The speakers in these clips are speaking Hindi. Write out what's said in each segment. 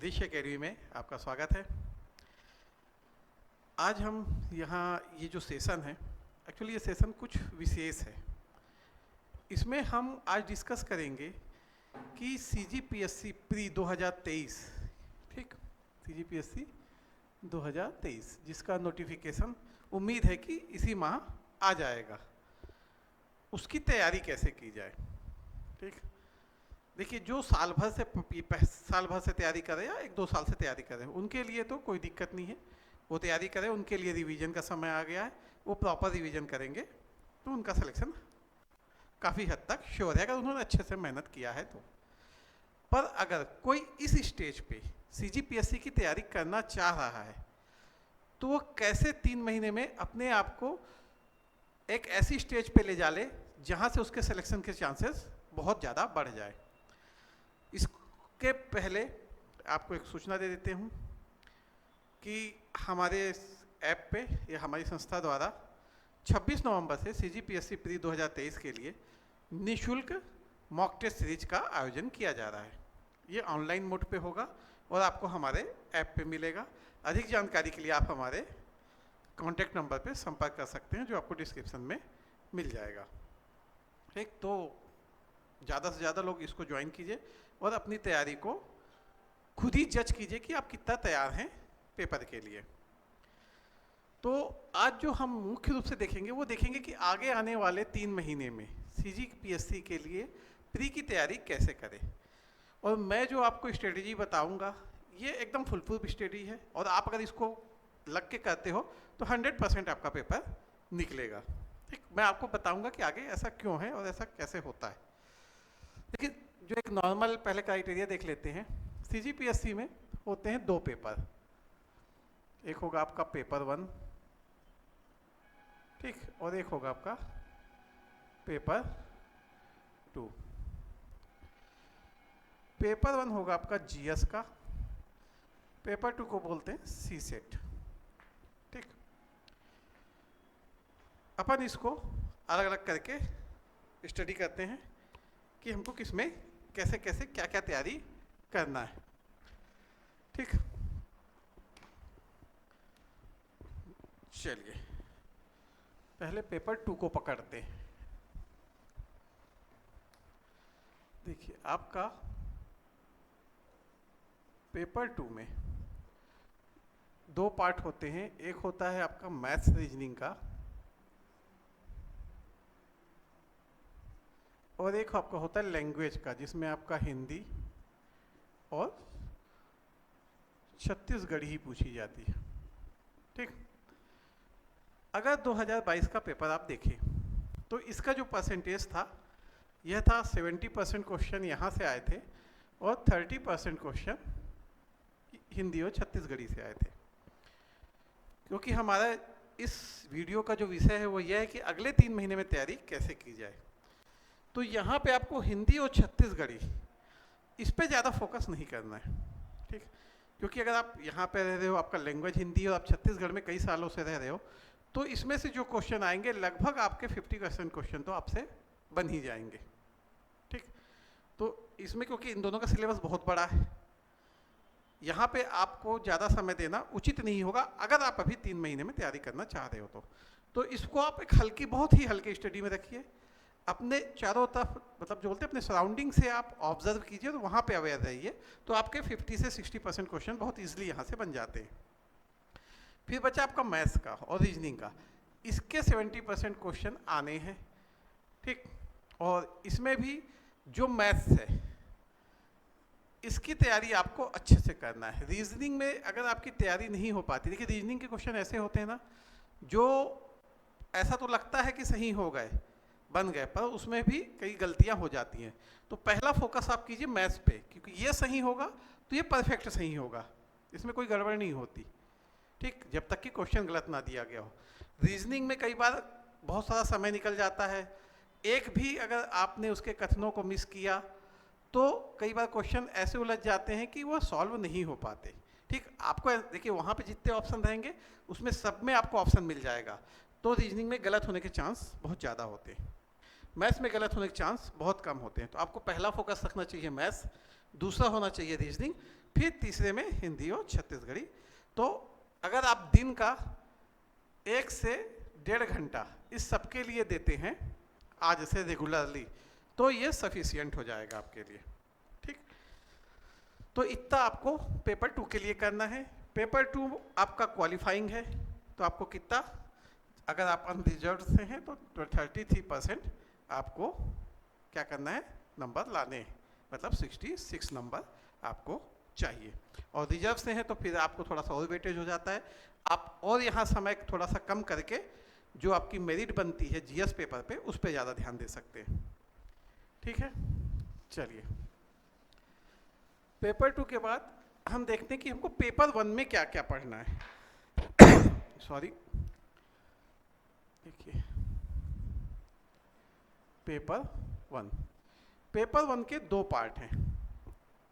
दृश्य अकेडमी में आपका स्वागत है। आज हम यहाँ ये जो सेशन है, एक्चुअली ये सेशन कुछ विशेष है। इसमें हम आज डिस्कस करेंगे कि सीजीपीएससी प्री 2023, ठीक, सीजीपीएससी 2023 जिसका नोटिफिकेशन उम्मीद है कि इसी माह आ जाएगा, उसकी तैयारी कैसे की जाए। ठीक, देखिए जो साल भर से तैयारी करें या 1-2 साल से तैयारी करें, उनके लिए तो कोई दिक्कत नहीं है, वो तैयारी करें। उनके लिए रिवीजन का समय आ गया है, वो प्रॉपर रिवीजन करेंगे तो उनका सिलेक्शन काफ़ी हद तक श्योर है, अगर उन्होंने अच्छे से मेहनत किया है तो। पर अगर कोई इस स्टेज पे सीजीपीएससी की तैयारी करना चाह रहा है तो वो कैसे 3 महीने में अपने आप को एक ऐसी स्टेज पे ले जा ले जहाँ से उसके सिलेक्शन के चांसेस बहुत ज़्यादा बढ़ जाए। इसके पहले आपको एक सूचना दे देते हूँ कि हमारे ऐप पे या हमारी संस्था द्वारा 26 नवंबर से सीजीपीएससी प्री 2023 के लिए निःशुल्क मॉक टेस्ट सीरीज का आयोजन किया जा रहा है। ये ऑनलाइन मोड पे होगा और आपको हमारे ऐप पे मिलेगा। अधिक जानकारी के लिए आप हमारे कॉन्टैक्ट नंबर पे संपर्क कर सकते हैं, जो आपको डिस्क्रिप्शन में मिल जाएगा। ठीक, तो ज़्यादा से ज़्यादा लोग इसको ज्वाइन कीजिए और अपनी तैयारी को खुद ही जज कीजिए कि आप कितना तैयार हैं पेपर के लिए। तो आज जो हम मुख्य रूप से देखेंगे वो देखेंगे कि आगे आने वाले 3 महीने में सीजीपीएससी के लिए प्री की तैयारी कैसे करें। और मैं जो आपको स्ट्रेटेजी बताऊंगा ये एकदम फुल प्रूफ स्ट्रेटेजी है, और आप अगर इसको लग के करते हो तो 100% आपका पेपर निकलेगा। ठीक, मैं आपको बताऊंगा कि आगे ऐसा क्यों है और ऐसा कैसे होता है। देखिए, जो एक नॉर्मल पहले क्राइटेरिया देख लेते हैं। सीजीपीएससी में होते हैं 2 पेपर, एक होगा आपका पेपर 1, ठीक, और एक होगा आपका पेपर 2। पेपर 1 होगा आपका जीएस का, पेपर 2 को बोलते हैं सी सेट। ठीक, अपन इसको अलग अलग करके स्टडी करते हैं कि हमको किसमें कैसे कैसे क्या क्या तैयारी करना है। ठीक, चलिए पहले पेपर 2 को पकड़ते हैं। देखिए, आपका पेपर 2 में 2 पार्ट होते हैं। एक होता है आपका मैथ्स रीजनिंग का, और एक आपका होता है लैंग्वेज का, जिसमें आपका हिंदी और छत्तीसगढ़ी ही पूछी जाती है। ठीक, अगर 2022 का पेपर आप देखें तो इसका जो परसेंटेज था यह था 70% क्वेश्चन यहाँ से आए थे और 30% क्वेश्चन हिंदी और छत्तीसगढ़ी से आए थे। क्योंकि हमारा इस वीडियो का जो विषय है वो यह है कि अगले 3 महीने में तैयारी कैसे की जाए, तो यहाँ पे आपको हिंदी और छत्तीसगढ़ी इस पे ज़्यादा फोकस नहीं करना है। ठीक, क्योंकि अगर आप यहाँ पे रह रहे हो, आपका लैंग्वेज हिंदी और आप छत्तीसगढ़ में कई सालों से रह रहे हो, तो इसमें से जो क्वेश्चन आएंगे लगभग आपके 50% क्वेश्चन तो आपसे बन ही जाएंगे। ठीक, तो इसमें क्योंकि इन दोनों का सिलेबस बहुत बड़ा है, यहाँ पे आपको ज़्यादा समय देना उचित नहीं होगा अगर आप अभी 3 महीने में तैयारी करना चाह रहे हो तो इसको आप एक हल्की, बहुत ही हल्की स्टडी में रखिए। अपने चारों तरफ, मतलब जो बोलते हैं अपने सराउंडिंग से आप ऑब्जर्व कीजिए, तो वहाँ पे अवेयर रहिए, तो आपके 50 से 60% क्वेश्चन बहुत ईजिली यहाँ से बन जाते हैं। फिर बचा आपका मैथ्स का और रीजनिंग का, इसके 70% क्वेश्चन आने हैं। ठीक, और इसमें भी जो मैथ्स है इसकी तैयारी आपको अच्छे से करना है। रीजनिंग में अगर आपकी तैयारी नहीं हो पाती, देखिए रीजनिंग के क्वेश्चन ऐसे होते हैं ना, जो ऐसा तो लगता है कि सही हो गए, बन गए, पर उसमें भी कई गलतियां हो जाती हैं। तो पहला फोकस आप कीजिए मैथ्स पे, क्योंकि ये सही होगा तो ये परफेक्ट सही होगा, इसमें कोई गड़बड़ नहीं होती। ठीक, जब तक कि क्वेश्चन गलत ना दिया गया हो। रीजनिंग में कई बार बहुत सारा समय निकल जाता है, एक भी अगर आपने उसके कथनों को मिस किया तो कई बार क्वेश्चन ऐसे उलझ जाते हैं कि वो सॉल्व नहीं हो पाते। ठीक, आपको देखिए वहाँ पे जितने ऑप्शन रहेंगे उसमें सब में आपको ऑप्शन मिल जाएगा, तो रीजनिंग में गलत होने के चांस बहुत ज़्यादा होते हैं। मैथ्स में गलत होने के चांस बहुत कम होते हैं। तो आपको पहला फोकस रखना चाहिए मैथ्स, दूसरा होना चाहिए रीजनिंग, फिर तीसरे में हिंदी और छत्तीसगढ़ी। तो अगर आप दिन का 1 से 1.5 घंटा इस सब के लिए देते हैं आज से रेगुलरली, तो ये सफिशियंट हो जाएगा आपके लिए। ठीक, तो इतना आपको पेपर 2 के लिए करना है। पेपर 2 आपका क्वालिफाइंग है, तो आपको कितना, अगर आप अनरिजर्व से हैं तो 33% आपको क्या करना है, नंबर लाने हैं, मतलब 66 नंबर आपको चाहिए। और रिजर्व से हैं तो फिर आपको थोड़ा सा और वेटेज हो जाता है, आप और यहाँ समय थोड़ा सा कम करके जो आपकी मेरिट बनती है जीएस पेपर पे, उस पर ज़्यादा ध्यान दे सकते हैं। ठीक है, चलिए पेपर 2 के बाद हम देखते हैं कि हमको पेपर 1 में क्या क्या पढ़ना है। सॉरी, देखिए पेपर 1 के 2 पार्ट हैं।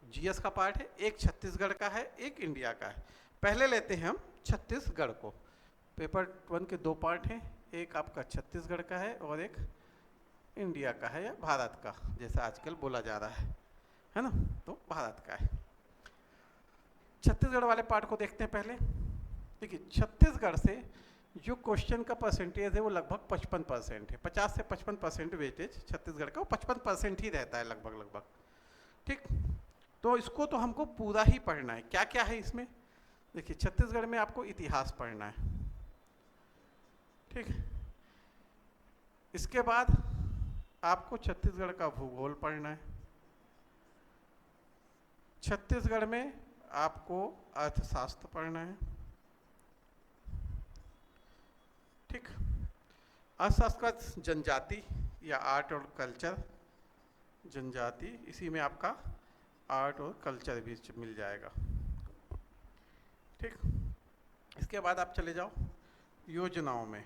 जीएस का पार्ट है, एक छत्तीसगढ़ का है, एक इंडिया का है। पहले लेते हैं हम छत्तीसगढ़ को। पेपर 1 के 2 पार्ट हैं, एक आपका छत्तीसगढ़ का है और एक इंडिया का है या भारत का, जैसा आजकल बोला जा रहा है ना, तो भारत का है। छत्तीसगढ़ वाले पार्ट को देखते हैं पहले। देखिए छत्तीसगढ़ से जो क्वेश्चन का परसेंटेज है वो लगभग 55% है। 50 से 55% वेटेज छत्तीसगढ़ का, वो 55% ही रहता है लगभग। ठीक, तो इसको तो हमको पूरा ही पढ़ना है। क्या क्या है इसमें, देखिए छत्तीसगढ़ में आपको इतिहास पढ़ना है। ठीक, इसके बाद आपको छत्तीसगढ़ का भूगोल पढ़ना है। छत्तीसगढ़ में आपको अर्थशास्त्र पढ़ना है। ठीक, अर्थशास्त्र का जनजाति या आर्ट और कल्चर, जनजाति, इसी में आपका आर्ट और कल्चर भी मिल जाएगा। ठीक, इसके बाद आप चले जाओ योजनाओं में।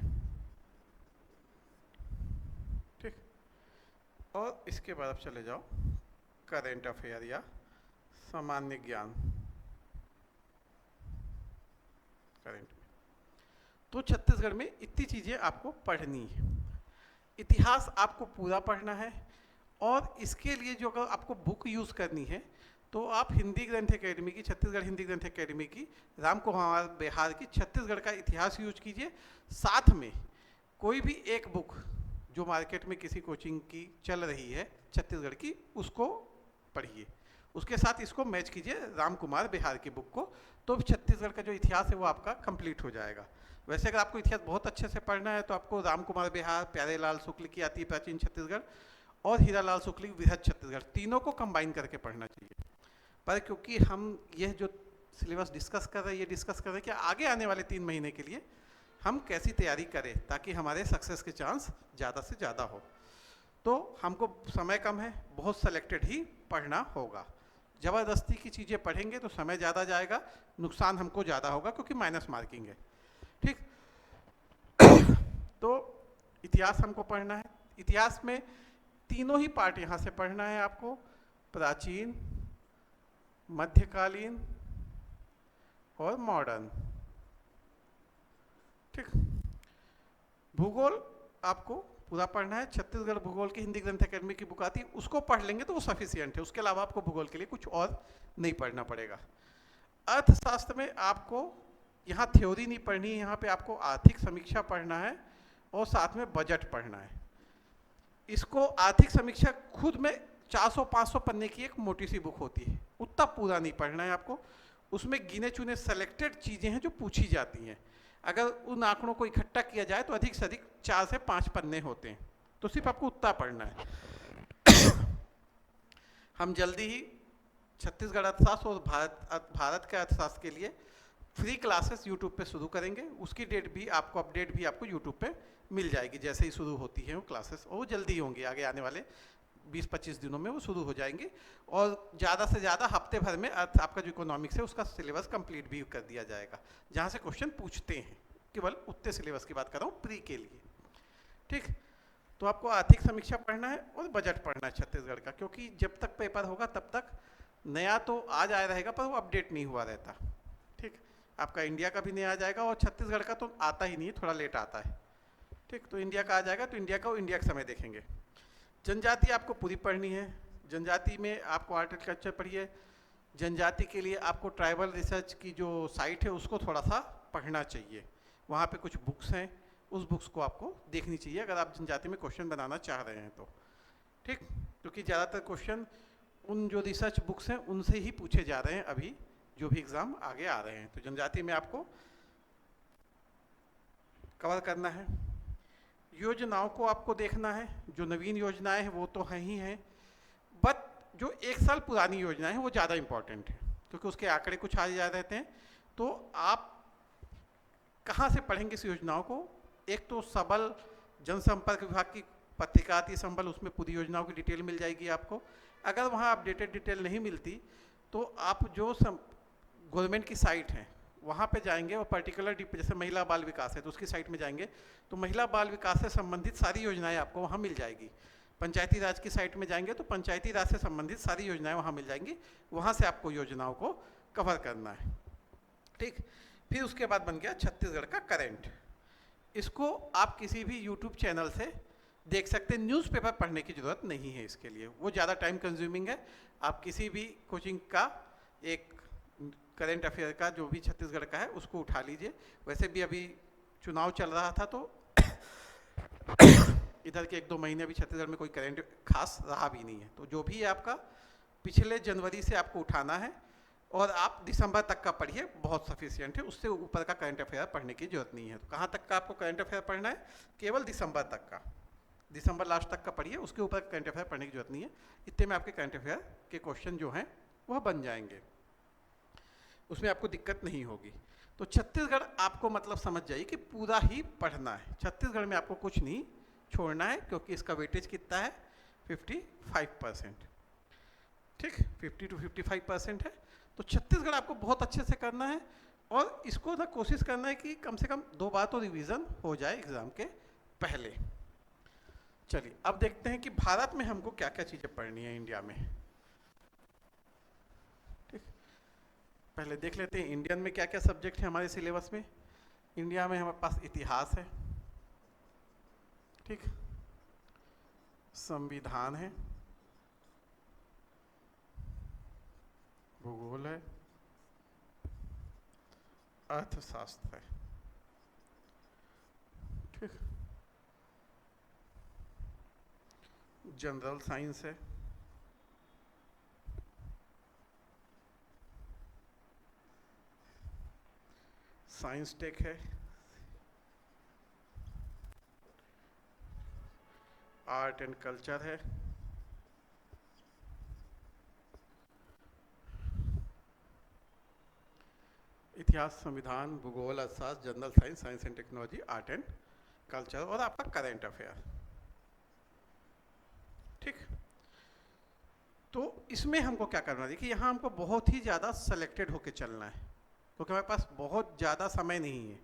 ठीक, और इसके बाद आप चले जाओ करेंट अफेयर या सामान्य ज्ञान करेंट में। तो छत्तीसगढ़ में इतनी चीज़ें आपको पढ़नी है। इतिहास आपको पूरा पढ़ना है, और इसके लिए जो अगर आपको बुक यूज़ करनी है तो आप हिंदी ग्रंथ एकेडमी की, छत्तीसगढ़ हिंदी ग्रंथ एकेडमी की, राम कुमार बिहार की छत्तीसगढ़ का इतिहास यूज कीजिए। साथ में कोई भी एक बुक जो मार्केट में किसी कोचिंग की चल रही है छत्तीसगढ़ की, उसको पढ़िए। उसके साथ इसको मैच कीजिए राम कुमार बिहार की बुक को, तो छत्तीसगढ़ का जो इतिहास है वो आपका कंप्लीट हो जाएगा। वैसे अगर आपको इतिहास बहुत अच्छे से पढ़ना है तो आपको राम कुमार बिहार, प्यारेलाल शुक्ल की आती है प्राचीन छत्तीसगढ़, और हीरालाल शुक्ल की वृहद छत्तीसगढ़, तीनों को कंबाइन करके पढ़ना चाहिए। पर क्योंकि हम यह जो सिलेबस डिस्कस कर रहे हैं, ये डिस्कस कर रहे हैं कि आगे आने वाले 3 महीने के लिए हम कैसी तैयारी करें ताकि हमारे सक्सेस के चांस ज़्यादा से ज़्यादा हो। तो हमको समय कम है, बहुत सेलेक्टेड ही पढ़ना होगा। ज़बरदस्ती की चीज़ें पढ़ेंगे तो समय ज़्यादा जाएगा, नुकसान हमको ज़्यादा होगा क्योंकि माइनस मार्किंग है। ठीक, तो इतिहास हमको पढ़ना है। इतिहास में तीनों ही पार्ट यहाँ से पढ़ना है आपको, प्राचीन, मध्यकालीन और मॉडर्न। ठीक, भूगोल आपको पूरा पढ़ना है। छत्तीसगढ़ भूगोल की हिंदी ग्रंथ एकेडमी की बुक आती है, उसको पढ़ लेंगे तो वो सफिशियंट है। उसके अलावा आपको भूगोल के लिए कुछ और नहीं पढ़ना पड़ेगा। अर्थशास्त्र में आपको यहाँ थ्योरी नहीं पढ़नी है, यहाँ पे आपको आर्थिक समीक्षा पढ़ना है और साथ में बजट पढ़ना है। इसको आर्थिक समीक्षा खुद में 400-500 पन्ने की एक मोटी सी बुक होती है, उतना पूरा नहीं पढ़ना है आपको। उसमें गिने चुने सेलेक्टेड चीज़ें हैं जो पूछी जाती हैं। अगर उन आंकड़ों को इकट्ठा किया जाए तो अधिक से अधिक 4 से 5 पन्ने होते हैं, तो सिर्फ आपको उतना पढ़ना है। हम जल्दी ही छत्तीसगढ़ अर्थशास्त्र और भारत के अर्थशास्त्र के लिए फ्री क्लासेस यूट्यूब पे शुरू करेंगे। उसकी डेट भी आपको, अपडेट भी आपको यूट्यूब पे मिल जाएगी जैसे ही शुरू होती है वो क्लासेस, और वो जल्दी होंगी, आगे आने वाले 20-25 दिनों में वो शुरू हो जाएंगे। और ज़्यादा से ज़्यादा हफ्ते भर में आपका जो इकोनॉमिक्स है उसका सिलेबस कंप्लीट भी कर दिया जाएगा, जहाँ से क्वेश्चन पूछते हैं। केवल उतने सिलेबस की बात कर रहा हूँ प्री के लिए। ठीक, तो आपको आर्थिक समीक्षा पढ़ना है और बजट पढ़ना है छत्तीसगढ़ का, क्योंकि जब तक पेपर होगा तब तक नया तो आ जाया रहेगा पर वो अपडेट नहीं हुआ रहता। ठीक, आपका इंडिया का भी नया आ जाएगा और छत्तीसगढ़ का तो आता ही नहीं है, थोड़ा लेट आता है। ठीक, तो इंडिया का आ जाएगा तो इंडिया का इंडिया के समय देखेंगे। जनजाति आपको पूरी पढ़नी है। जनजाति में आपको आर्ट एंड कल्चर पढ़िए। जनजाति के लिए आपको ट्राइबल रिसर्च की जो साइट है उसको थोड़ा सा पढ़ना चाहिए। वहाँ पे कुछ बुक्स हैं, उस बुक्स को आपको देखनी चाहिए अगर आप जनजाति में क्वेश्चन बनाना चाह रहे हैं तो। ठीक, क्योंकि ज़्यादातर क्वेश्चन उन जो रिसर्च बुक्स हैं उनसे ही पूछे जा रहे हैं अभी जो भी एग्ज़ाम आगे आ रहे हैं। तो जनजाति में आपको कवर करना है। योजनाओं को आपको देखना है। जो नवीन योजनाएं हैं वो तो हैं ही हैं, बट जो 1 साल पुरानी योजनाएं हैं वो ज़्यादा इंपॉर्टेंट है क्योंकि उसके आंकड़े कुछ आ जा रहते हैं। तो आप कहाँ से पढ़ेंगे इस योजनाओं को? एक तो सबल जनसंपर्क विभाग की पत्रिका आती है संबल, उसमें पूरी योजनाओं की डिटेल मिल जाएगी आपको। अगर वहाँ अपडेटेड डिटेल नहीं मिलती तो आप जो गवर्नमेंट की साइट है वहाँ पे जाएंगे और पर्टिकुलर जैसे महिला बाल विकास है तो उसकी साइट में जाएंगे तो महिला बाल विकास से संबंधित सारी योजनाएं आपको वहाँ मिल जाएगी। पंचायती राज की साइट में जाएंगे तो पंचायती राज से संबंधित सारी योजनाएं वहाँ मिल जाएंगी। वहाँ से आपको योजनाओं को कवर करना है। ठीक, फिर उसके बाद बन गया छत्तीसगढ़ का करंट। इसको आप किसी भी यूट्यूब चैनल से देख सकते हैं। न्यूज़पेपर पढ़ने की ज़रूरत नहीं है इसके लिए, वो ज़्यादा टाइम कंज्यूमिंग है। आप किसी भी कोचिंग का एक करंट अफेयर का जो भी छत्तीसगढ़ का है उसको उठा लीजिए। वैसे भी अभी चुनाव चल रहा था तो इधर के 1-2 महीने अभी छत्तीसगढ़ में कोई करंट खास रहा भी नहीं है। तो जो भी आपका पिछले जनवरी से आपको उठाना है और आप दिसंबर तक का पढ़िए, बहुत सफिशियंट है। उससे ऊपर का करंट अफेयर पढ़ने की जरूरत नहीं है। तो कहाँ तक का आपको करंट अफेयर पढ़ना है? केवल दिसंबर तक का, दिसंबर लास्ट तक का पढ़िए। उसके ऊपर करंट अफेयर पढ़ने की जरूरत नहीं है। इतने में आपके करंट अफेयर के क्वेश्चन जो हैं वह बन जाएंगे, उसमें आपको दिक्कत नहीं होगी। तो छत्तीसगढ़ आपको मतलब समझ जाइए कि पूरा ही पढ़ना है। छत्तीसगढ़ में आपको कुछ नहीं छोड़ना है क्योंकि इसका वेटेज कितना है? 55%। ठीक, 50 to 55% है। तो छत्तीसगढ़ आपको बहुत अच्छे से करना है और इसको ना कोशिश करना है कि कम से कम 2 बार तो रिवीजन हो जाए एग्जाम के पहले। चलिए अब देखते हैं कि भारत में हमको क्या क्या चीज़ें पढ़नी है इंडिया में। ठीक, पहले देख लेते हैं इंडियन में क्या क्या सब्जेक्ट है हमारे सिलेबस में। इंडिया में हमारे पास इतिहास है, ठीक, संविधान है, भूगोल है, अर्थशास्त्र है, ठीक, जनरल साइंस है, साइंस टेक है, आर्ट एंड कल्चर है, इतिहास, संविधान, भूगोल, अर्थशास्त्र, general science, science and technology, art and culture और आपका करंट अफेयर। ठीक, तो इसमें हमको क्या करना है? देखिए यहाँ हमको बहुत ही ज़्यादा सेलेक्टेड होके चलना है क्योंकि हमारे पास बहुत ज़्यादा समय नहीं है।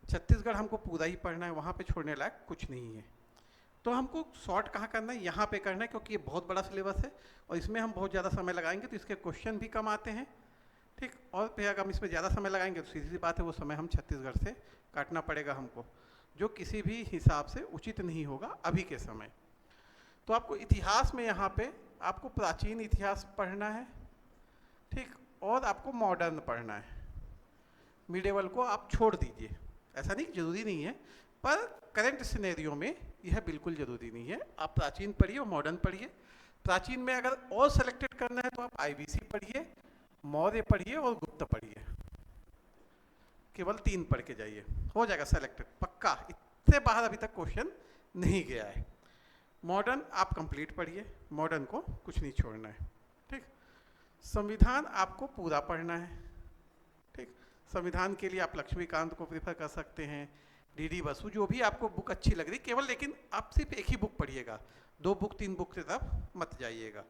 छत्तीसगढ़ हमको पूरा ही पढ़ना है, वहाँ पे छोड़ने लायक कुछ नहीं है। तो हमको शॉर्ट कहाँ करना है? यहाँ पे करना है क्योंकि ये बहुत बड़ा सिलेबस है और इसमें हम बहुत ज़्यादा समय लगाएंगे तो इसके क्वेश्चन भी कम आते हैं। ठीक, और फिर अगर हम इसमें ज़्यादा समय लगाएंगे तो सीधी सी बात है वो समय हम छत्तीसगढ़ से काटना पड़ेगा हमको, जो किसी भी हिसाब से उचित नहीं होगा अभी के समय। तो आपको इतिहास में यहाँ पे आपको प्राचीन इतिहास पढ़ना है, ठीक, और आपको मॉडर्न पढ़ना है। मिडेवल को आप छोड़ दीजिए, ऐसा नहीं, जरूरी नहीं है, पर करंट सिनेरियो में यह बिल्कुल जरूरी नहीं है। आप प्राचीन पढ़िए और मॉडर्न पढ़िए। प्राचीन में अगर और सेलेक्टेड करना है तो आप आईबीसी पढ़िए, मौर्य पढ़िए और गुप्त पढ़िए। केवल 3 पढ़ के जाइए, हो जाएगा सेलेक्टेड पक्का। इससे बाहर अभी तक क्वेश्चन नहीं गया है। मॉडर्न आप कंप्लीट पढ़िए, मॉडर्न को कुछ नहीं छोड़ना है। ठीक, संविधान आपको पूरा पढ़ना है। ठीक, संविधान के लिए आप लक्ष्मीकांत को प्रीफर कर सकते हैं, डीडी बसु, जो भी आपको बुक अच्छी लग रही, केवल लेकिन आप सिर्फ एक ही बुक पढ़िएगा, 2 बुक 3 बुक की तरफ मत जाइएगा।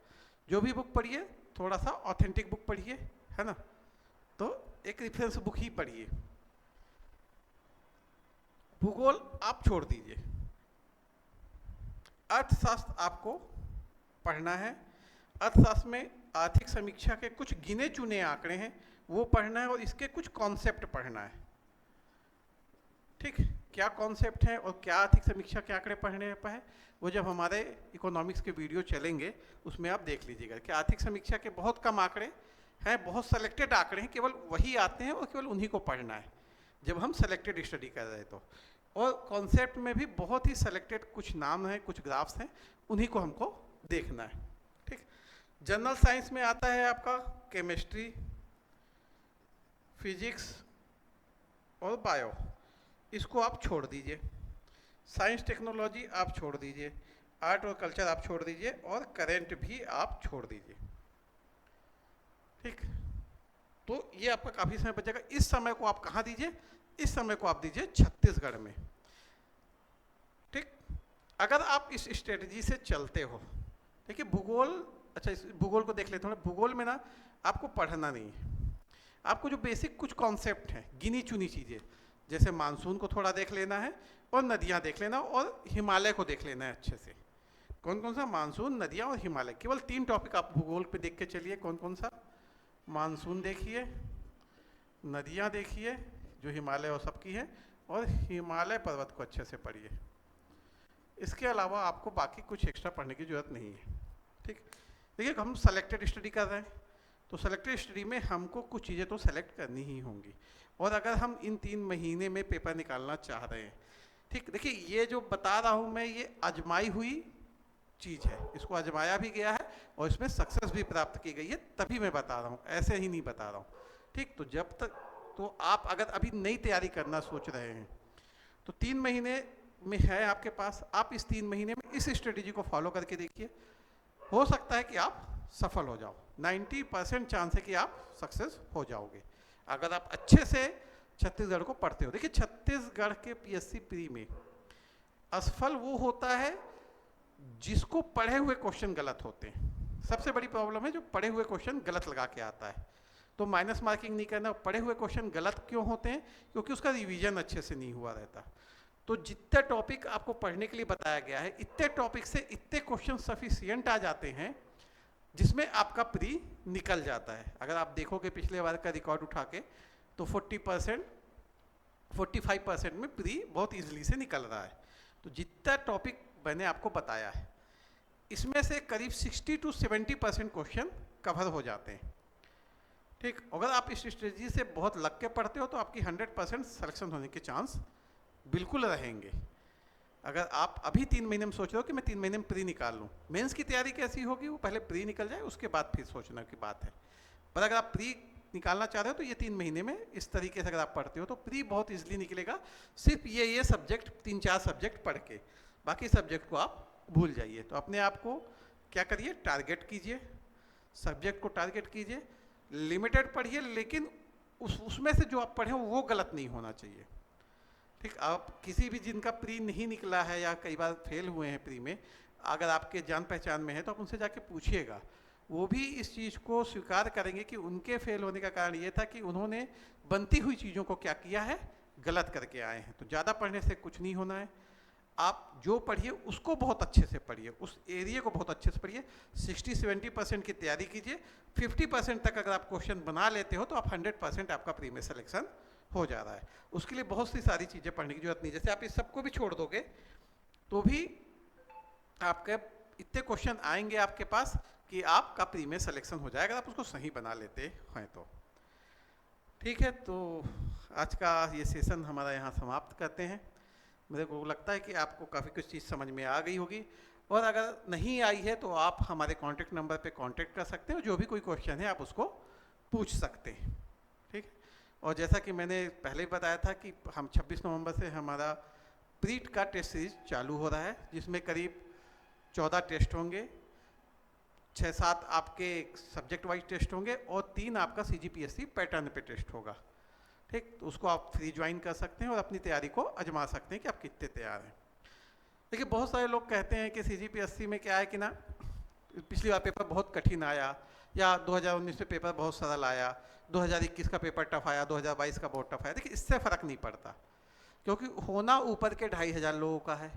जो भी बुक पढ़िए थोड़ा सा ऑथेंटिक बुक पढ़िए, है ना, तो एक रेफरेंस बुक ही पढ़िए। भूगोल आप छोड़ दीजिए। अर्थशास्त्र आपको पढ़ना है। अर्थशास्त्र में आर्थिक समीक्षा के कुछ गिने चुने आंकड़े हैं वो पढ़ना है और इसके कुछ कॉन्सेप्ट पढ़ना है। ठीक, क्या कॉन्सेप्ट है और क्या आर्थिक समीक्षा के आंकड़े पढ़ने पर है, वो जब हमारे इकोनॉमिक्स के वीडियो चलेंगे उसमें आप देख लीजिएगा कि आर्थिक समीक्षा के बहुत कम आंकड़े हैं, बहुत सेलेक्टेड आंकड़े हैं, केवल वही आते हैं और केवल उन्हीं को पढ़ना है जब हम सेलेक्टेड स्टडी कर रहे हैं तो। और कॉन्सेप्ट में भी बहुत ही सेलेक्टेड कुछ नाम हैं, कुछ ग्राफ्स हैं, उन्हीं को हमको देखना है। ठीक, जनरल साइंस में आता है आपका केमिस्ट्री, फिजिक्स और बायो, इसको आप छोड़ दीजिए। साइंस टेक्नोलॉजी आप छोड़ दीजिए, आर्ट और कल्चर आप छोड़ दीजिए, और करेंट भी आप छोड़ दीजिए। ठीक, तो ये आपका काफ़ी समय बचेगा। इस समय को आप कहाँ दीजिए, इस समय को आप दीजिए छत्तीसगढ़ में। ठीक, अगर आप इस स्ट्रेटजी से चलते हो, देखिए भूगोल, अच्छा इस भूगोल को देख लेते हैं। भूगोल में ना आपको पढ़ना नहीं है, आपको जो बेसिक कुछ कॉन्सेप्ट हैं, गिनी चुनी चीज़ें, जैसे मानसून को थोड़ा देख लेना है और नदियाँ देख लेना और हिमालय को देख लेना है अच्छे से। कौन कौन सा, मानसून, नदियाँ और हिमालय, केवल 3 टॉपिक आप भूगोल पे देख के चलिए। कौन कौन सा, मानसून देखिए, नदियाँ देखिए जो हिमालय और सबकी है, और हिमालय पर्वत को अच्छे से पढ़िए। इसके अलावा आपको बाकी कुछ एक्स्ट्रा पढ़ने की जरूरत नहीं है। ठीक, देखिए हम सेलेक्टेड स्टडी कर रहे हैं, तो सेलेक्टेड स्टडी में हमको कुछ चीज़ें तो सेलेक्ट करनी ही होंगी। और अगर हम इन 3 महीने में पेपर निकालना चाह रहे हैं, ठीक, देखिए ये जो बता रहा हूँ मैं, ये आजमाई हुई चीज़ है, इसको आजमाया भी गया है और इसमें सक्सेस भी प्राप्त की गई है, तभी मैं बता रहा हूँ, ऐसे ही नहीं बता रहा हूँ। ठीक, तो जब तक, तो आप अगर अभी नई तैयारी करना सोच रहे हैं तो 3 महीने में है आपके पास, आप इस 3 महीने में इस स्ट्रेटेजी को फॉलो करके देखिए, हो सकता है कि आप सफल हो जाओ। 90% चांस है कि आप सक्सेस हो जाओगे अगर आप अच्छे से छत्तीसगढ़ को पढ़ते हो। देखिए छत्तीसगढ़ के पीएससी प्री में असफल वो होता है जिसको पढ़े हुए क्वेश्चन गलत होते हैं। सबसे बड़ी प्रॉब्लम है जो पढ़े हुए क्वेश्चन गलत लगा के आता है। तो माइनस मार्किंग नहीं करना। पढ़े हुए क्वेश्चन गलत क्यों होते हैं, क्योंकि उसका रिवीजन अच्छे से नहीं हुआ रहता। तो जितने टॉपिक आपको पढ़ने के लिए बताया गया है, इतने टॉपिक से इतने क्वेश्चन सफिशिएंट आ जाते हैं जिसमें आपका प्री निकल जाता है। अगर आप देखोगे पिछले बार का रिकॉर्ड उठा के, तो 40%, 45% में प्री बहुत इजीली से निकल रहा है। तो जितना टॉपिक मैंने आपको बताया है, इसमें से करीब 60 to 70% क्वेश्चन कवर हो जाते हैं। ठीक, अगर आप इस स्ट्रेटजी से बहुत लग के पढ़ते हो तो आपकी 100% सिलेक्शन होने के चांस बिल्कुल रहेंगे। अगर आप अभी 3 महीने में सोच रहे हो कि मैं 3 महीने में प्री निकाल लूँ, मेंस की तैयारी कैसी होगी, वो पहले प्री निकल जाए, उसके बाद फिर सोचने की बात है। पर अगर आप प्री निकालना चाह रहे हो तो ये 3 महीने में इस तरीके से अगर आप पढ़ते हो तो प्री बहुत इजीली निकलेगा। सिर्फ ये सब्जेक्ट 3-4 सब्जेक्ट पढ़ के, बाकी सब्जेक्ट को आप भूल जाइए। तो अपने आप को क्या करिए, टारगेट कीजिए, सब्जेक्ट को टारगेट कीजिए, लिमिटेड पढ़िए, लेकिन उसमें से जो आप पढ़े वो गलत नहीं होना चाहिए। ठीक, आप किसी भी जिनका प्री नहीं निकला है या कई बार फेल हुए हैं प्री में, अगर आपके जान पहचान में है तो आप उनसे जाके पूछिएगा, वो भी इस चीज़ को स्वीकार करेंगे कि उनके फेल होने का कारण ये था कि उन्होंने बनती हुई चीज़ों को क्या किया है, गलत करके आए हैं। तो ज़्यादा पढ़ने से कुछ नहीं होना है। आप जो पढ़िए उसको बहुत अच्छे से पढ़िए, उस एरिया को बहुत अच्छे से पढ़िए। 60-70% की तैयारी कीजिए। 50% तक अगर आप क्वेश्चन बना लेते हो तो आप 100% आपका प्री में सिलेक्शन हो जा रहा है। उसके लिए बहुत सी सारी चीज़ें पढ़ने की जरूरत नहीं। जैसे आप इस सबको भी छोड़ दोगे तो भी आपके इतने क्वेश्चन आएंगे आपके पास कि आपका प्री में सिलेक्शन हो जाएगा, अगर आप उसको सही बना लेते हैं तो। ठीक है, तो आज का ये सेशन हमारा यहाँ समाप्त करते हैं। मेरे को लगता है कि आपको काफ़ी कुछ चीज़ समझ में आ गई होगी, और अगर नहीं आई है तो आप हमारे कॉन्टैक्ट नंबर पे कांटेक्ट कर सकते हैं, और जो भी कोई क्वेश्चन है आप उसको पूछ सकते हैं। ठीक, और जैसा कि मैंने पहले ही बताया था कि हम 26 नवंबर से हमारा प्रीट का टेस्ट सीरीज चालू हो रहा है, जिसमें करीब 14 टेस्ट होंगे, 6-7 आपके सब्जेक्ट वाइज टेस्ट होंगे और 3 आपका CGPSC पैटर्न पे टेस्ट होगा। ठीक, तो उसको आप फ्री ज्वाइन कर सकते हैं और अपनी तैयारी को आजमा सकते हैं कि आप कितने तैयार हैं। देखिए बहुत सारे लोग कहते हैं कि CGPSC में क्या है कि ना, पिछली बार पेपर बहुत कठिन आया, या 2019 में पेपर बहुत सरल आया, 2021 का पेपर टफ आया, 2022 का बहुत टफ आया। देखिए इससे फ़र्क नहीं पड़ता, क्योंकि होना ऊपर के 2500 लोगों का है।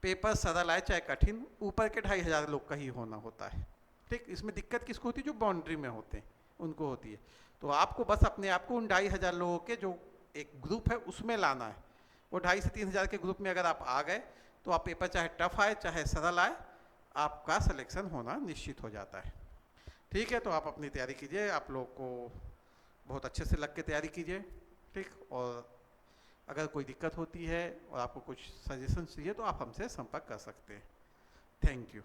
पेपर सरल आए चाहे कठिन, ऊपर के 2500 लोग का ही होना होता है। ठीक, इसमें दिक्कत किसको होती है, जो बाउंड्री में होते हैं उनको होती है। तो आपको बस अपने आप को उन 2500 लोगों के जो एक ग्रुप है उसमें लाना है, वो 2,500 से 3,000 के ग्रुप में अगर आप आ गए तो आप पेपर चाहे टफ आए चाहे सरल आए, आपका सिलेक्शन होना निश्चित हो जाता है। ठीक है, तो आप अपनी तैयारी कीजिए, आप लोग को बहुत अच्छे से लग के तैयारी कीजिए। ठीक, और अगर कोई दिक्कत होती है और आपको कुछ सजेशन चाहिए तो आप हमसे संपर्क कर सकते हैं। Thank you.